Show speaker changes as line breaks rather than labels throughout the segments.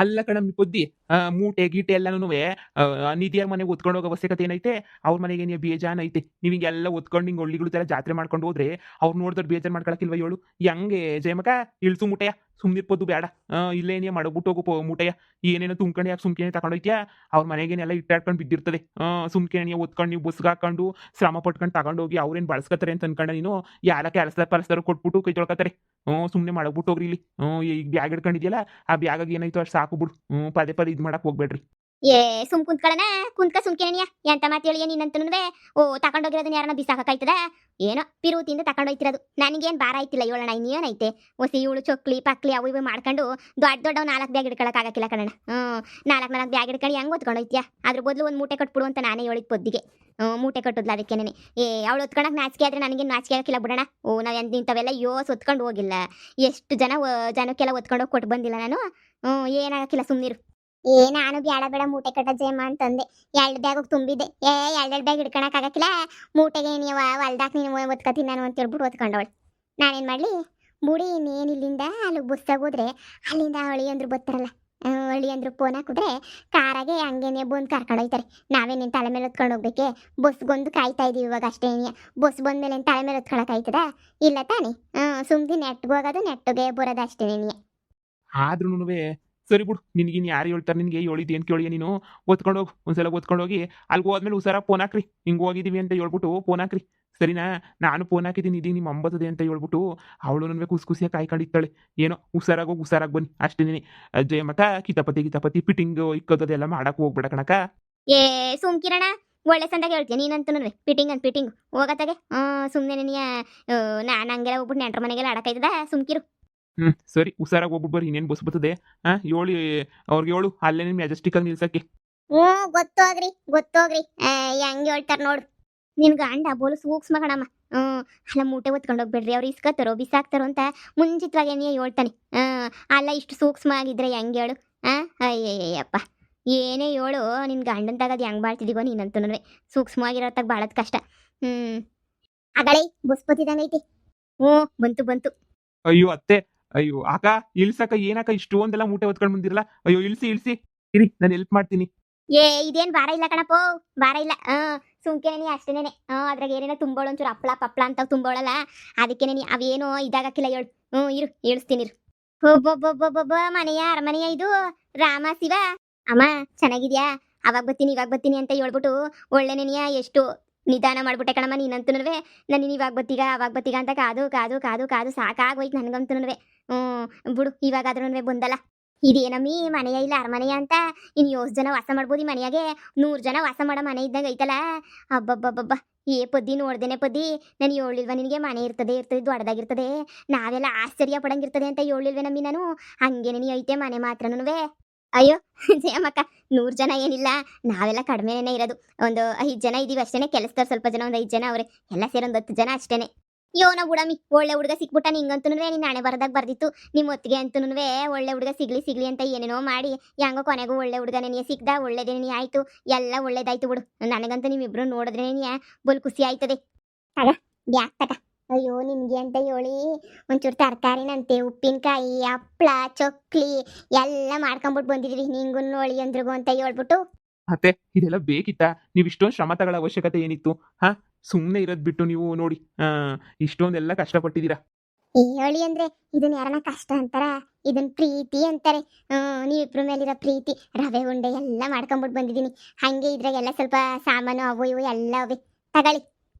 ಅಲ್ಲ ಕಣಮ್ಮಿ ಪುದ್ದಿ. ಮೂಟೆ ಗೀಟೆ ಎಲ್ಲಾನು ನಿಧಿಯರ್ ಮನೆಗೆ ಹೊತ್ಕೊಂಡು ಹೋಗೋ ಅವಶ್ಯಕತೆ ಏನೈತೆ? ಅವ್ರ ಮನೆಗೆ ನೀವು ಬೇಜಾನ್ ಐತೆ. ನೀವು ಹಿಂಗೆಲ್ಲ ಹೊತ್ಕೊಂಡು ಹಿಂಗೆ ಹಳ್ಳಿಗಳ ತರ ಜಾತ್ರೆ ಮಾಡ್ಕೊಂಡು ಹೋದ್ರೆ ಅವ್ರು ನೋಡಿದ್ರೆ ಬೇಜಾರ್ ಮಾಡ್ಕೊಳಕ್ಕಿಲ್ವಾ ಹೇಳು? ಹೆಂಗೆ ಜಯಮಕ ಇಳ್ಸು ಮುಟೆಯ ಸುಮ್ನಿರ್ಪೊದ್ದು ಬೇಡ. ಇಲ್ಲೇ ನೀ ಮಡಗ್ಬಿಟ್ಟು ಹೋಗು ಮುಟೆಯ. ಏನೇನೋ ತುಂಬ್ಕೊಂಡು ಯಾಕೆ ಸುಮ್ಕೆ ತಗೊಂಡೋಯ್ತಿಯಾ? ಅವ್ರ ಮನೆಗೇನೆಲ್ಲ ಇಟ್ಟಾಡ್ಕೊಂಡು ಬಿದ್ದಿರ್ತದೆ. ಸುಮ್ಕೆ ನೀವು ಹೊತ್ಕೊಂಡು ನೀವು ಬಸ್ಗೆ ಹಾಕೊಂಡು ಶ್ರಮ ಪಟ್ಕೊಂಡು ತಗೊಂಡೋಗಿ ಅವ್ರೇನು ಬಳಸ್ಕೊತಾರೆ ಅಂತ ಅನ್ಕೊಂಡ ನೀನು? ಯಾರ ಕೆಲಸ ಪಲ್ಸ್ದಾರು ಕೊಟ್ಬಿಟ್ಟು ಕೈ ತೊಳ್ಕೊತಾರೆ. ಸುಮ್ನೆ ಮಡಗ್ಬಿಟ್ಟು ಹೋಗ್ರಿ ಇಲ್ಲಿ. ಈಗ ಬ್ಯಾಗ್ ಹಿಡ್ಕೊಂಡಿದ್ಯಲ್ಲ, ಆ ಬ್ಯಾಗಾಗ ಏನಾಯ್ತು ಅಷ್ಟು ಸಾಕು ಬಿಡು. ಪದೇ ಪದೇ ಇದು ಮಾಡಕ್ ಹೋಗ್ಬೇಡ್ರಿ.
ಏ ಸುಮ್ ಕುಂತ್ಕೊಳ್ಳೋಣ, ಕುಂತ್ಕ ಸುಮ್ಕೇನಿಯ ಎಂತ ಮಾತು ಹೇಳಿ ನೀನಂತನುವೆ. ಓ ತಕೊಂಡೋಗಿರೋದನ್ನ ಯಾರನ್ನ ಬಿಸಾಕಾಯ್ತದ? ಏನೋ ಪಿರುತಿಯಿಂದ ತಕೊಂಡೋಯ್ತಿರೋದು. ನನಗೇನು ಭಾರ ಆಯ್ತಿಲ್ಲ, ಹೇಳೋಣ ಇನ್ನೇನೈತೆ. ಹೊಸಿ ಇವಳು ಚೊಕ್ಲಿ ಪಕ್ಲಿ ಅವು ಇವು ಮಾಡ್ಕೊಂಡು ದೊಡ್ಡ 4 ಬ್ಯಾಗ್ ಹಿಡ್ಕೊಳಕ್ಕಾಗಕ್ಕಿಲ್ಲ ಕಣಣ್ಣ. 4 ಬ್ಯಾಗ್ ಹಿಡ್ಕೊಂಡು ಹೆಂಗೆ ಹೊತ್ಕೊಂಡೋಯ್ತಿಯಾ? ಅದ್ರ ಬದಲು ಒಂದು ಮೂಟೆ ಕಟ್ಬಿಡು ಅಂತ ನಾನೇ ಹೇಳಿದ್ ಪೊದ್ದಿಗೆ. ಮೂಟೆ ಕಟ್ಟೋದ್ಲ ಅದಕ್ಕೇನೆ. ಅವಳು ಹೊತ್ಕೊಳಕ್ ನಾಚಿಕೆ ಆದ್ರೆ ನನಗೇನು ನಾಚಿಕೆ ಹಾಕಿಲ್ಲ ಬಿಡೋಣ. ನಾವು ಇಂಥವೆಲ್ಲ ಹೊತ್ಕೊಂಡು ಹೋಗಿಲ್ಲ. ಎಷ್ಟು ಜನಕ್ಕೆಲ್ಲ ಹೊತ್ಕೊಂಡೋಗಿ ಕೊಟ್ಟು ಬಂದಿಲ್ಲ ನಾನು. ಏನಾಗಕ್ಕಿಲ್ಲ, ಸುಮ್ಮನಿರು. ನಾನು ಬ್ಯಾಡ ಬೇಡ ಮೂಟೆ ಕಟ್ಟ ಜಯಮ್ಮ ಅಂತಂದೆ. 2 ಬ್ಯಾಗ್ ತುಂಬಿದ್ದೆ. 2 ಬ್ಯಾಗ್ ಹಿಡ್ಕೊಳಕ್ ಆಗಕ್ಕಿಲ್ಲ, ಮೂಟೆಗೆ ನೀವು ಹೊಲ್ದಾಕ್ ನೀನು ಒತ್ಕತೀನಿ ನಾನು ಅಂತ ಹೇಳ್ಬಿಟ್ಟು ಒತ್ಕೊಂಡವಳು. ನಾನೇನ್ ಮಾಡ್ಲಿ ಬುಡಿ, ಇನ್ನೇನು ಇಲ್ಲಿಂದ ಅಲ್ಲಿ ಬಸ್ಸಾಗ ಹೋದ್ರೆ ಅಲ್ಲಿಂದ ಹಳಿ ಅಂದ್ರು ಬರ್ತಾರಲ್ಲ, ಹಳಿ ಅಂದ್ರು ಫೋನ್ ಹಾಕಿದ್ರೆ ಕಾರಾಗೆ ಹಂಗೇನೆ ಬಂದು ಕರ್ಕೊಂಡು ಹೋಯ್ತಾರೆ. ನಾವೇನೇನು ತಲೆ ಮೇಲೆ ಹೊತ್ಕೊಂಡು ಹೋಗ್ಬೇಕೆ? ಬಸ್ಗೊಂದು ಕಾಯ್ತಾ ಇದೀವಿ ಇವಾಗ ಅಷ್ಟೇ. ಬಸ್ ಬಂದ್ಮೇಲೆ ತಲೆ ಮೇಲೆ ಹೊತ್ಕೊಳಕ್ ಆಯ್ತದ? ಇಲ್ಲ ತಾನೆ. ಸುಮ್ದಿ ನೆಟ್ಗೆ ಹೋಗೋದು ನೆಟ್ಟಿಗೆ ಬರೋದು ಅಷ್ಟೇನೆ.
ಆದ್ರೂನುವೆ ಸರಿ ಬಿಡು. ನಿನ್ಗಿನ್ ಯಾರು ಹೇಳ್ತಾರೆ? ನಿನ್ಗೆ ಹೇಳಿದ್ದು ಏನು ಕೇಳಿಯ ನೀನು? ಹೊತ್ಕೊಂಡು ಹೋಗಿ ಒಂದ್ಸಲ ಹೊತ್ಕೊಂಡು ಹೋಗಿ ಅಲ್ಲಿಗೆ ಹೋದ್ಮೇಲೆ ಹುಷಾರಾಗಿ ಫೋನ್ ಹಾಕ್ರಿ. ಹಿಂಗೆ ಹೋಗಿದ್ದೀವಿ ಅಂತ ಹೇಳ್ಬಿಟ್ಟು ಫೋನ್ ಹಾಕ್ರಿ, ಸರಿನಾ? ನಾನು ಫೋನ್ ಹಾಕಿದ್ದೀನಿ, ಇದೀಗ ನಿಮ್ಮ ಅಂಬತ್ತದೆ ಅಂತ ಹೇಳ್ಬಿಟ್ಟು ಅವಳು ಖುಷಿಯಾಗಿ ಕಾಯ್ಕೊಂಡಿರ್ತಾಳೆ. ಏನೋ ಹುಷಾರಾಗಿ ಹೋಗಿ ಹುಷಾರಾಗಿ ಬನ್ನಿ ಅಷ್ಟೇನೆ. ಜಯಮಕ ಕಿತಾಪತಿ ಫಿಟ್ಟಿಂಗ್ ಇಕ್ಕೋದೆಲ್ಲ ಮಾಡಕ್ಕೆ ಹೋಗ್ಬೇಡ ಕಣಕ.
ಏ ಸುಮ್ಕಿರಣ, ಒಳ್ಳೆ ಸಂದಾಗ ಹೇಳ್ತೀನಿ ನೀನಂತೂ. ಫಿಟ್ಟಿಂಗ್ ಹೋಗತ್ತಾಗೆ. ಸುಮ್ಮನೆ ನೀ ನಾನು ಹಂಗೆಲ್ಲ ಹೋಗ್ಬಿಟ್ಟು ನೆಂಟ್ರ ಮನೆಗೆಲ್ಲ ಆಡಕಾಯ್ತದ? ಸುಮ್ಕಿರು.
ಸರಿ, ಹುಷಾರಾಗಿ ಹೋಗ್ಬಿಟ್ಟು ಬರ್ರಿ. ಇನ್ನೇನು ಬಸ್ ಬರ್ತದೆ. ಹೇಳಿ ಅವ್ರಿಗೆ ಹೇಳು ಅಲ್ಲೇ ನಿಮ್ಮ ಮೆಜೆಸ್ಟಿಕ್ ಆಗಿ ನಿಲ್ಸಕ್ಕೆ.
ಗೊತ್ತೋಗ್ರಿ ಹೆಂಗೆ ಹೇಳ್ತಾರ ನೋಡು. ನಿನ್ ಗಂಡ ಬೋಲು ಸೂಕ್ಷ್ಮ ಕಣಮ್ಮ. ಅಲ್ಲ ಮೂಟೆ ಹೊತ್ಕೊಂಡು ಹೋಗ್ಬೇಡ್ರಿ, ಅವ್ರು ಇಸ್ಕತ್ತಾರೋ ಬಿಸಾಕ್ತಾರೋ ಅಂತ ಮುಂಚಿತವಾಗಿ ನೀ ಹೇಳ್ತಾನೆ. ಅಲ್ಲ ಇಷ್ಟು ಸೂಕ್ಷ್ಮ ಆಗಿದ್ರೆ ಹೆಂಗೆ ಹೇಳು? ಅಯ್ಯಯ್ಯಪ್ಪ, ಏನೇ ಹೇಳು, ನಿನ್ ಗಂಡನ್ ತಗದ್ ಹೆಂಗ್ ಬಾಳ್ತಿದೀಗೋ ನೀನಂತೂ. ಸೂಕ್ಷ್ಮವಾಗಿರೋತ್ತಾಗ ಬಾಳದ್ ಕಷ್ಟ. ಅಗಳೇ ಬಸ್ ಬತ್ತಿದಂಗೈತಿ. ಬಂತು.
ಅಯ್ಯೋ ಅತ್ತೆ, ಅಯ್ಯೋ ಅಕ್ಕ, ಇಳ್ಸಕ್ಕ ಏನಕ್ಕ ಇಷ್ಟೊಂದೆಲ್ಲ ಮೂಟೆ ಹೊತ್ಕೊಂಡು ಬಂದಿರಲ್ಲ? ಅಯ್ಯೋ ಇಳ್ಸಿ ಇರಿ, ನಾನು ಹೆಲ್ಪ್ ಮಾಡ್ತೀನಿ.
ಇದೇನ್ ಭಾರ ಇಲ್ಲ ಕಣಪ್ಪೋ, ಭಾರ ಇಲ್ಲ. ಸುಮ್ಕೆನೆ ಅಷ್ಟೇನೆ. ಅದ್ರಾಗ ಏನೇನೋ ತುಂಬೋಳು, ಒಂಚೂರು ಹಪ್ಳ ಪಪ್ಳ ಅಂತ ತುಂಬೋಳಲ್ಲ, ಅದಕ್ಕೇನೆ ಅವೇನೋ ಇದಾಗಕ್ಕಿಲ್ಲ ಹೇಳು. ಇರು ಇಳಿಸ್ತೀನಿ ಇರು. ಒಬ್ಬೊಬ್ಬೊಬ್ಬೊಬ್ಬ ಮನೆಯ ಅರಮನೆಯ ಇದು ರಾಮ ಶಿವ. ಅಮ್ಮ ಚೆನ್ನಾಗಿದ್ಯಾ? ಅವಾಗ ಬರ್ತೀನಿ ಅಂತ ಹೇಳ್ಬಿಟ್ಟು ಒಳ್ಳೆ ನೆನೆಯ ಎಷ್ಟು ನಿಧಾನ ಮಾಡ್ಬಿಟ್ಟೆ ಕಣಮ್ಮ ನೀನಂತೂ. ನಾನು ಇವಾಗ ಬತ್ತೀಗ ಅಂತ ಕಾದು ಸಾಕಾಗೋಯ್ತು ನನಗಂತೂ. ಬಿಡು, ಇವಾಗಾದ್ರೂ ಬಂದಲ್ಲ. ಇದೇನಮ್ಮಿ ಮನೆಯ ಇಲ್ಲ ಅರಮನೆಯ ಅಂತ ಇನ್ನು 8 ಜನ ವಾಸ ಮಾಡ್ಬೋದು. ಈ ಮನೆಯಾಗೆ 100 ಜನ ವಾಸ ಮಾಡೋ ಮನೆ ಇದ್ದಂಗೆ ಐತಲ್ಲ. ಅಬ್ಬಬ್ಬಬ್ಬಬ್ಬ, ಪದ್ದಿ ನೋಡ್ದೇನೆ ಪದ್ದಿ. ನಾನು ಹೇಳಿಲ್ವ ನಿನಗೆ ಮನೆ ಇರ್ತದೆ ದೊಡ್ಡದಾಗಿರ್ತದೆ, ನಾವೆಲ್ಲ ಆಶ್ಚರ್ಯ ಪಡಂಗಿರ್ತದೆ ಅಂತ ಹೇಳಿಲ್ವೆ ನಮ್ಮಿ ನಾನು? ಹಂಗೇನೆ ನೀ ಐತೆ ಮನೆ ಮಾತ್ರನೂ. ಅಯ್ಯೋ ಜಯಮ್ಮಕ್ಕ, 100 ಜನ ಏನಿಲ್ಲ, ನಾವೆಲ್ಲ ಕಡಿಮೆನೇ ಇರೋದು. ಒಂದು 5 ಜನ ಇದೀವಿ ಅಷ್ಟೇನೆ. ಕೆಲಸದವ್ರು ಸ್ವಲ್ಪ ಜನ, ಒಂದು 5 ಜನ ಅವ್ರೆ. ಎಲ್ಲ ಸೇರಿ ಒಂದು 10 ಜನ ಅಷ್ಟೇನೆ. ಯೋನ ಬುಡಮಿ, ಒಳ್ಳೆ ಹುಡುಗ ಸಿಕ್ಬಿಟ್ಟ ನಿಂಗಂತೂ. ನೀನ್ ನಾಳೆ ಬರದಾಗ ಬರ್ದಿತ್ತು ನಿಮ್ಮ ಹೊತ್ತಿಗೆ ಅಂತೂ. ಒಳ್ಳೆ ಹುಡುಗ ಸಿಗ್ಲಿ ಅಂತ ಏನೇನೋ ಮಾಡಿ ಹೆಂಗೋ ಕೊನೆಗೂ ಒಳ್ಳೆ ಹುಡುಗನೇ ನೀ ಸಿಕ್ದ. ಒಳ್ಳೇದೇನೇ ಆಯ್ತು, ಎಲ್ಲ ಒಳ್ಳೇದಾಯ್ತು ಬಿಡು. ನನಗಂತೂ ನಿಮ್ಮಿಬ್ರು ನೋಡಿದ್ರೆ ಬಲ್ ಖುಷಿ ಆಯ್ತದೆ. ತಗ ಬ್ಯಾಗ್ ತಗ. ಅಯ್ಯೋ ನಿಮ್ಗೆ ಅಂತ ಹೇಳಿ ಒಂಚೂರು ತರಕಾರಿನಂತೆ ಉಪ್ಪಿನಕಾಯಿ ಹಪ್ಳ ಚೊಕ್ಲಿ ಎಲ್ಲ ಮಾಡ್ಕೊಂಬಿಟ್ಟು ಬಂದಿದೀವಿ. ನಿಂಗೂ ನೋಡಿ ಅಂದ್ರಿಗೂ ಅಂತ ಹೇಳ್ಬಿಟ್ಟು.
ಅತ್ತೆ, ಇದೆಲ್ಲ ಬೇಕಿತ್ತಾ? ನೀವು ಇಷ್ಟೊಂದು ಶ್ರಮ ತಗೊಳ್ಳೋ ಅವಶ್ಯಕತೆ ಏನಿತ್ತು? ಸುಮ್ಮನೆ ಇರೋದ್ ಬಿಟ್ಟು ನೀವು ನೋಡಿ ಇಷ್ಟೊಂದೆಲ್ಲ ಕಷ್ಟಪಟ್ಟಿದ್ದೀರಾ.
ಹೇಳಿ ಅಂದ್ರೆ ಇದನ್ನ ಯಾರನ್ನ ಕಷ್ಟ ಅಂತಾರ? ಇದನ್ನ ಪ್ರೀತಿ ಅಂತಾರೆ. ನೀವಿಬ್ರ ಮೇಲಿರೋ ಪ್ರೀತಿ. ರವೆ ಉಂಡೆ ಎಲ್ಲ ಮಾಡ್ಕೊಂಬಿಟ್ಟು ಬಂದಿದ್ದೀನಿ. ಹಂಗೆ ಇದ್ರಾಗೆಲ್ಲ ಸ್ವಲ್ಪ ಸಾಮಾನು ಅವು ಇವು ಎಲ್ಲ ಅವೆ, ತಗೊಳ್ಳಿ.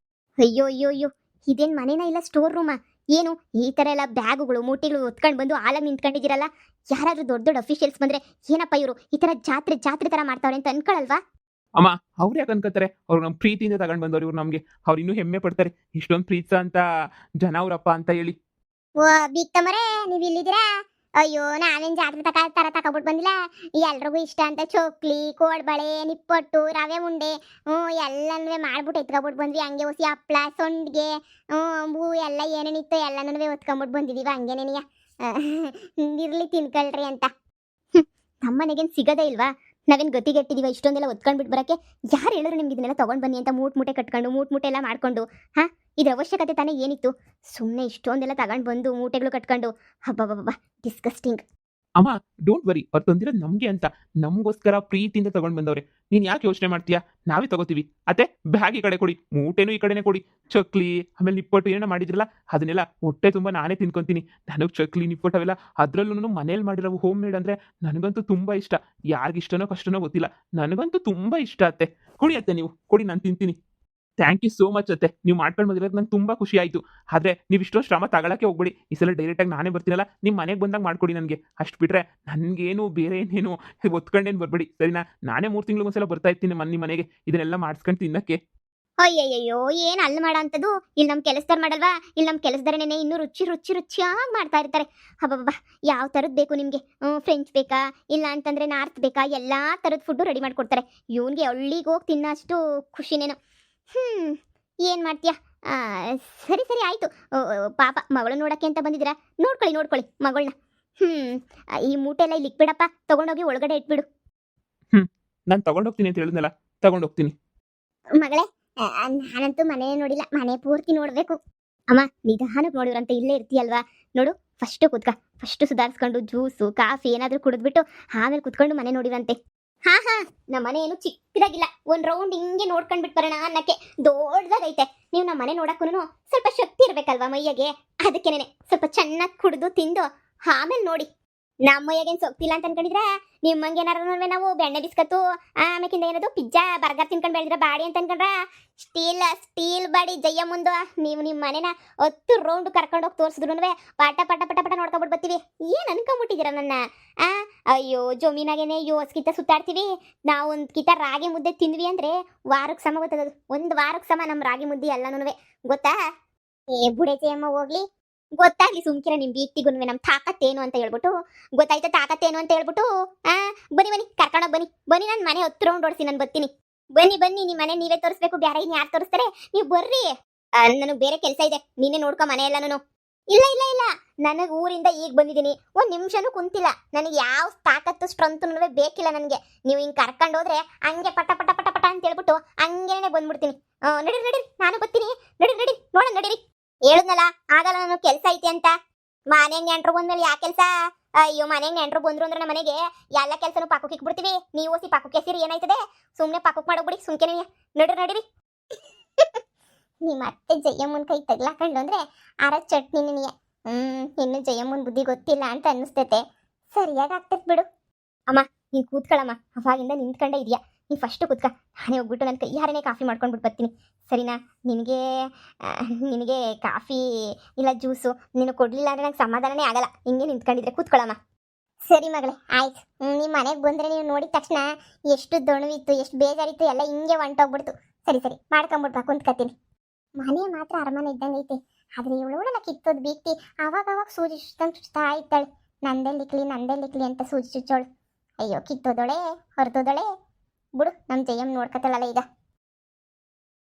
ಅಯ್ಯೋ ಇದೇನ್ ಮನೇನ ಇಲ್ಲ ಸ್ಟೋರ್ ರೂಮಾ? ಏನು ಈ ತರ ಎಲ್ಲ ಬ್ಯಾಗುಗಳು ಮೂಟೆಗಳು ಹೊತ್ಕೊಂಡು ಬಂದು ಹಾಲಾಗಿ ನಿಂತ್ಕೊಂಡಿದ್ದೀರಲ್ಲ? ಯಾರಾದ್ರೂ ದೊಡ್ಡ ಅಫಿಷಿಯಲ್ಸ್ ಬಂದ್ರೆ ಏನಪ್ಪ ಇವರು ಈ ತರ ಜಾತ್ರೆ ತರ ಮಾಡ್ತಾವ್ರೆ ಅಂತ ಅನ್ಕೊಳಲ್ವಾ?
ಅಮ್ಮ, ಅವ್ರು ಯಾಕೆ ಅನ್ಕೋತಾರೆ? ಅವ್ರು ನಮ್ಮ ಪ್ರೀತಿಯಿಂದ ತಗೊಂಡ್ ಬಂದವ್ರು ಇವ್ರು ನಮ್ಗೆ. ಅವ್ರು ಇನ್ನೂ ಹೆಮ್ಮೆ ಪಡ್ತಾರೆ ಇಷ್ಟೊಂದು ಪ್ರೀತಿಸ ಅಂತ ಜನ ಅವ್ರಪ್ಪ ಅಂತ ಹೇಳಿ.
ಓ ಬಿತ್ತಮರೇ, ನೀವ್ ಇಲ್ಲಿದ್ದೀರಾ? ಅಯ್ಯೋ ನಾವೇನ್ ಜಾತ್ರೆ ತರ ತಕೊಬಿಟ್ಟು ಬಂದಿಲ್ಲ. ಎಲ್ರಿಗೂ ಇಷ್ಟ ಅಂತ ಚೋಕ್ಲಿ ಕೋಡ್ಬಳೆ ನಿಪ್ಪಟ್ಟು ರವೆ ಉಂಡೆ ಎಲ್ಲನೂ ಮಾಡ್ಬಿಟ್ಟು ಎತ್ಕೊಬಿಟ್ಟು ಬಂದ್ವಿ. ಹಂಗೆ ಹೊಸಿ ಹಪ್ಳ ಸೊಂಡಿಗೆ ಹೂ ಎಲ್ಲ ಏನೇನಿತ್ತು ಎಲ್ಲನೂ ಹೊತ್ಕೊಂಬಿಟ್ಟು ಬಂದಿದೀವಿ. ಹಂಗೇನೇನಿಯ ಇರ್ಲಿ ತಿನ್ಕೊಳ್ರಿ ಅಂತ. ನಮ್ಮನೆಗೇನು ಸಿಗೋದೇ ಇಲ್ವಾ? ನಾವೇನು ಗತಿಗೆಟ್ಟಿದೀವ ಇಷ್ಟೊಂದೆಲ್ಲ ಹೊತ್ಕೊಂಡ್ಬಿಟ್ಟು ಬರೋಕ್ಕೆ? ಯಾರು ಹೇಳಿದ್ರು ನಿಮ್ಗೆ ಇದನ್ನೆಲ್ಲ ತೊಗೊಂಡು ಬನ್ನಿ ಅಂತ? ಮೂಟೆ ಕಟ್ಕೊಂಡು ಮೂಟೆ ಎಲ್ಲ ಮಾಡ್ಕೊಂಡು ಇದ್ರ ಅವಶ್ಯಕತೆ ತಾನೇ ಏನಿತ್ತು? ಸುಮ್ಮನೆ ಇಷ್ಟೊಂದೆಲ್ಲ ತಗೊಂಡು ಬಂದು ಮೂಟೆಗಳು ಕಟ್ಕೊಂಡು ಹಬ್ಬಬ್ಬಬ್ಬ ಡಿಸ್ಕಸ್ಟಿಂಗ್.
ಅಮ್ಮ ಡೋಂಟ್ ವರಿ, ಅವ್ರು ತಂದಿರೋದು ನಮಗೆ ಅಂತ, ನಮಗೋಸ್ಕರ ಪ್ರೀತಿಯಿಂದ ತಗೊಂಡು ಬಂದವ್ರೆ. ನೀನು ಯಾಕೆ ಯೋಚನೆ ಮಾಡ್ತೀಯಾ? ನಾವೇ ತಗೋತೀವಿ. ಅತ್ತೆ, ಬ್ಯಾಗ್ ಈ ಕಡೆ ಕೊಡಿ, ಮೂಟೆನೂ ಈ ಕಡೆನೇ ಕೊಡಿ. ಚಕ್ಲಿ ಆಮೇಲೆ ನಿಪ್ಪಟ್ಟು ಏನೋ ಮಾಡಿದ್ರಲ್ಲ, ಅದನ್ನೆಲ್ಲ ಹೊಟ್ಟೆ ತುಂಬ ನಾನೇ ತಿನ್ಕೊಂತೀನಿ. ನನಗೆ ಚಕ್ಲಿ ನಿಪ್ಪಟ್ಟು ಅವೆಲ್ಲ, ಅದರಲ್ಲೂ ಮನೇಲಿ ಮಾಡಿರೋ ಹೋಮ್ ಮೇಡ್ ಅಂದರೆ ನನಗಂತೂ ತುಂಬ ಇಷ್ಟ. ಯಾರಿಗಿಷ್ಟನೋ ಕಷ್ಟನೋ ಗೊತ್ತಿಲ್ಲ, ನನಗಂತೂ ತುಂಬ ಇಷ್ಟ ಅತ್ತೆ. ಕೊಡಿ ಅತ್ತೆ, ನೀವು ಕೊಡಿ, ನಾನು ತಿಂತೀನಿ. ಥ್ಯಾಂಕ್ ಯು ಸೋ ಮಚ್ ಅತ್ತೆ. ನೀವು ಮಾಡ್ಕೊಂಡು ಬಂದಿರೋದು ನಂಗೆ ತುಂಬ ಖುಷಿ ಆಯಿತು. ಆದರೆ ನೀವು ಇಷ್ಟೊಂದು ಶ್ರಮ ತಗೊಳಕ್ಕೆ ಹೋಗ್ಬೇಡಿ. ಈ ಸಲ ಡೈರೆಕ್ಟಾಗಿ ನಾನೇ ಬರ್ತೀನಲ್ಲ, ನಿಮ್ಮ ಮನೆಗೆ ಬಂದಾಗ ಮಾಡ್ಕೊಡಿ ನನಗೆ. ಅಷ್ಟು ಬಿಟ್ಟರೆ ನನಗೇನು ಬೇರೆ ಏನೇನು ಒತ್ಕೊಂಡೇನು ಬರಬೇಡಿ, ಸರಿನಾ? ನಾನೇ 3 ತಿಂಗಳಿಗೊಂದ್ಸಲ ಬರ್ತಾ ಇರ್ತೀನಿ ನಿಮ್ಮ ಮನೆಗೆ, ಇದನ್ನೆಲ್ಲ ಮಾಡಿಸ್ಕೊಂಡು ತಿನ್ನಕ್ಕೆ.
ಅಯ್ಯಯ್ಯೋ, ಏನ್ ಅಲ್ಲಿ ಮಾಡಂತದು? ಇಲ್ಲಿ ನಮ್ಮ ಕೆಲಸದವ್ರು ಮಾಡಲ್ವಾ? ಇಲ್ಲಿ ನಮ್ಮ ಕೆಲಸದವರೇನೆ ಇನ್ನೂ ರುಚಿಯಾಗಿ ಮಾಡ್ತಾ ಇರ್ತಾರೆ. ಹಬ್ಬಬ್ಬಾ, ಯಾವ ಥರದ್ದು ಬೇಕು ನಿಮಗೆ? ಫ್ರೆಂಚ್ ಬೇಕಾ, ಇಲ್ಲ ಅಂತಂದ್ರೆ ನಾರ್ತ್ ಬೇಕಾ? ಎಲ್ಲಾ ಥರದ ಫುಡ್ಡು ರೆಡಿ ಮಾಡ್ಕೊಡ್ತಾರೆ. ಇವನ್ಗೆ ಹಳ್ಳಿಗೆ ಹೋಗಿ ತಿನ್ನೋಷ್ಟು ಖುಷಿನೇನು. ಏನ್ ಮಾಡ್ತೀಯಾ? ಆ, ಸರಿ ಸರಿ ಆಯ್ತು. ಪಾಪ ಮಗಳು ನೋಡಕ್ಕೆ ಅಂತ ಬಂದಿದ್ದೀರಾ, ನೋಡ್ಕೊಳ್ಳಿ ಮಗಳನ್ನ. ಈ ಮೂಟೆ ಎಲ್ಲ ಇಲ್ಲಿ ಇಕ್ಬಿಡಪ್ಪ, ತಗೊಂಡೋಗಿ ಒಳಗಡೆ ಇಟ್ಬಿಡು.
ನಾನು ತಗೊಂಡೋಗ್ತೀನಿ ಅಂತ ಹೇಳಿದ್ನಲ್ಲ, ತಗೊಂಡೋಗ್ತೀನಿ.
ಮಗಳೇ, ನಾನಂತೂ ಮನೆ ನೋಡಿಲ್ಲ, ಮನೆ ಪೂರ್ತಿ ನೋಡ್ಬೇಕು. ಅಮ್ಮ, ನಿಧಾನಕ್ಕೆ ನೋಡಿದ್ರಂತೆ ಇಲ್ಲೇ ಇರ್ತೀಯಲ್ವಾ? ನೋಡು, ಫಸ್ಟ್ ಸುಧಾರಿಸ್ಕೊಂಡು ಜ್ಯೂಸು ಕಾಫಿ ಏನಾದರೂ ಕುಡಿದ್ಬಿಟ್ಟು ಆಮೇಲೆ ಕುತ್ಕೊಂಡು ಮನೆ ನೋಡಿರಂತೆ. ಹಾ, ನಮ್ಮ ಮನೆ ಏನು ಚಿಕ್ಕದಾಗಿಲ್ಲ, ಒಂದ್ ರೌಂಡ್ ಹಿಂಗೆ ನೋಡ್ಕೊಂಡ್ಬಿಟ್ಟು ಬರೋಣ ಅನ್ನಕ್ಕೆ ದೊಡ್ಡದಾಗೈತೆ. ನೀವು ನಮ್ಮ ಮನೆ ನೋಡಕ್ಕೂ ಸ್ವಲ್ಪ ಶಕ್ತಿ ಇರ್ಬೇಕಲ್ವಾ ಮೈಯಾಗೆ, ಅದಕ್ಕೇನೆ ಸ್ವಲ್ಪ ಚೆನ್ನಾಗಿ ಕುಡಿದು ತಿಂದು ಆಮೇಲೆ ನೋಡಿ. ನಮ್ಮ ಮೈಯಾಗೇನು ಸೊಕ್ತಿಲ್ಲ ಅಂತ ಅನ್ಕೊಂಡಿದ್ರೆ ನಿಮ್ಮಂಗೆ ಏನಾರು ನಾವು ಬೆಣ್ಣೆ ಬಿಸ್ಕತ್ತು ಆಮೇಕಿಂದ ಏನದು ಪಿಜ್ಜಾ ಬರ್ಗರ್ ತಿನ್ಕೊಂಡು ಬೆಳೆದ್ರೆ ಬಾಡಿ ಅಂತ ಅನ್ಕೊಂಡ್ರ? ಸ್ಟೀಲ್ ಬಾಡಿ ಜಯ್ಯ ಮುಂದೆ ನೀವು ನಿಮ್ಮ ಮನೆನ 10 ರೌಂಡ್ ಕರ್ಕೊಂಡು ಹೋಗಿ ತೋರಿಸಿದ್ರು ಪಾಟ ಪಟ ಪಟ ಪಟ ನೋಡ್ಕೊಬಿಟ್ಟು ಬರ್ತೀವಿ. ಏನು ಅನ್ಕೊಂಬಿಟ್ಟಿದ್ದೀರ ನನ್ನ? ಅಯ್ಯೋ, ಜಮೀನಾಗೇನೆ ಯೋಸ್ಕಿತ ಸುತ್ತಾಡ್ತೀವಿ. ನಾವು ಒಂದು ಕಿತ ರಾಗಿ ಮುದ್ದೆ ತಿಂದ್ವಿ ಅಂದ್ರೆ ವಾರಕ್ಕೆ ಸಮ ಗೊತ್ತದದು. 1 ವಾರಕ್ಕೆ ಸಮ ನಮ್ಮ ರಾಗಿ ಮುದ್ದೆ ಎಲ್ಲನೂ ಗೊತ್ತಾ? ಏ ಬುಡೈತೆ ಅಮ್ಮ, ಹೋಗ್ಲಿ. ಗೊತ್ತಾಗ್ಲಿ ಸುಮ್ಕಿರ, ನಿಮ್ ಬೀಕ್ತಿಗುನ್ವೆ ನಮ್ ತಾಕತ್ತೇನು ಅಂತ ಹೇಳ್ಬಿಟ್ಟು. ಗೊತ್ತಾಯ್ತಾ ತಾಕತ್ತೇನು ಅಂತ ಹೇಳ್ಬಿಟ್ಟು? ಬನ್ನಿ ಕರ್ಕೊಂಡೋಗಿ ಬನ್ನಿ, ನಾನು ಮನೆ 10 ರೌಂಡ್ ಓಡಿಸಿ ನಾನು ಬರ್ತೀನಿ. ಬನ್ನಿ, ನಿಮ್ಮ ಮನೆ ನೀವೇ ತೋರಿಸ್ಬೇಕು, ಬೇರೆ ಇನ್ ಯಾರು ತೋರಿಸ್ತಾರೆ? ನೀವು ಬರ್ರಿ. ನನಗೆ ಬೇರೆ ಕೆಲಸ ಇದೆ, ನೀನೇ ನೋಡ್ಕೊ ಮನೆ ಎಲ್ಲಾನು. ಇಲ್ಲ, ನನಗೆ ಊರಿಂದ ಈಗ ಬಂದಿದ್ದೀನಿ, 1 ನಿಮಿಷನೂ ಕುಂತಿಲ್ಲ. ನನಗೆ ಯಾವ ತಾಕತ್ತು ಸ್ಟ್ರೆಂತ್ ಬೇಕಿಲ್ಲ ನನಗೆ. ನೀವು ಹಿಂಗೆ ಕರ್ಕೊಂಡು ಹೋದ್ರೆ ಹಂಗೆ ಪಟ ಪಟ ಪಟ ಪಟ ಅಂತ ಹೇಳ್ಬಿಟ್ಟು ಹಂಗೇನೆ ಬಂದ್ಬಿಡ್ತೀನಿ. ನಡೀರಿ, ನಾನು ಬರ್ತೀನಿ. ನಡೀರಿ, ನೋಡೋಣ, ನಡೀರಿ. ಹೇಳುದ್ನಲ್ಲ ಆಗಲ್ಲ, ನಾನು ಕೆಲಸ ಐತಿ ಅಂತ. ಮನೆಗೆ ನೆಂಟ್ರು ಬಂದ್ಮೇಲೆ ಯಾ ಕೆಲಸ? ಅಯ್ಯೋ, ಮನೆಗೆ ನೆಂಟ್ರು ಬಂದ್ರು ಅಂದ್ರೆ ನಮ್ಮ ಮನೆಗೆ ಎಲ್ಲ ಕೆಲಸನೂ ಪಾಕಕ್ಕೆ ಇಕ್ಬಿಡ್ತೀವಿ. ನೀವು ಓಸಿ ಪಾಕಕ್ಕೆ ಸೇರಿ ಏನಾಯ್ತದೆ? ಸುಮ್ಮನೆ ಪಾಕಕ್ಕೆ ಮಾಡೋಗ್ಬಿಡಿ, ಸುಮ್ಕೆನೆ. ನಡೀರಿ. ನಿಮ್ಮ ಅತ್ತೆ ಜಯಮ್ಮನ ಕೈ ತಗ್ಲಾಕೊಂಡು ಅಂದ್ರೆ ಚಟ್ನಿ ನಿನಗೆ. ಇನ್ನು ಜಯಮ್ಮನ ಬುದ್ಧಿ ಗೊತ್ತಿಲ್ಲ ಅಂತ ಅನ್ನಿಸ್ತೈತೆ. ಸರಿಯಾಗಿ ಆಗ್ತೈತೆ ಬಿಡು. ಅಮ್ಮ, ನೀನು ಕೂತ್ಕೊಳ್ಳಮ್ಮ, ಅವಾಗಿಂದ ನಿಂತ್ಕೊಂಡೇ ಇದೆಯಾ? ನೀನು ಫಸ್ಟು ಕೂತ್ಕ, ನಾನೇ ಹೋಗ್ಬಿಟ್ಟು ನನ್ನ ಕೈಯಾರನೇ ಕಾಫಿ ಮಾಡ್ಕೊಂಡ್ಬಿಟ್ಟು ಬರ್ತೀನಿ, ಸರಿನಾ? ನಿನಗೆ ಕಾಫಿ ಇಲ್ಲ ಜ್ಯೂಸು ನೀನು ಕೊಡಲಿಲ್ಲ ಅಂದರೆ ನಂಗೆ ಸಮಾಧಾನನೇ ಆಗಲ್ಲ. ಹಿಂಗೆ ನಿಂತ್ಕೊಂಡಿದ್ರೆ ಕೂತ್ಕೊಳ್ಳಮ್ಮ. ಸರಿ ಮಗಳೇ, ಆಯ್ತು. ನಿಮ್ಮ ಮನೆಗೆ ಬಂದರೆ ನೀವು ನೋಡಿದ ತಕ್ಷಣ ಎಷ್ಟು ದೊಣವಿತ್ತು, ಎಷ್ಟು ಬೇಜಾರಿತ್ತು ಎಲ್ಲ ಹಿಂಗೆ ಹೊಂಟೋಗ್ಬಿಡ್ತು. ಸರಿ ಮಾಡ್ಕೊಂಬಿಡ್ಬಾ, ಕುಂತ್ಕತ್ತೀನಿ. ಮನೆ ಮಾತ್ರ ಅರಮನೆ ಇದ್ದಂಗೆ ಐತೆ, ಆದರೆ ಇವಳು ಕಿತ್ತೋದು ಬೀಕ್ತಿ ಆವಾಗ ಸೂಜಿ ಚುಚ್ತಾ ಇದ್ದಾಳೆ. ನಂದೆಲ್ಲಿಕ್ಲಿ ಅಂತ ಸೂಜಿ ಚುಚ್ಚೋಳು. ಅಯ್ಯೋ, ಕಿತ್ತೋದೊಳೆ ಹೊರತೋದೊಳೆ. ಬಿಡು, ನಮ್ಮ ಜಯಮ್ಮ ನೋಡ್ಕತ್ತಲ್ಲ ಈಗ.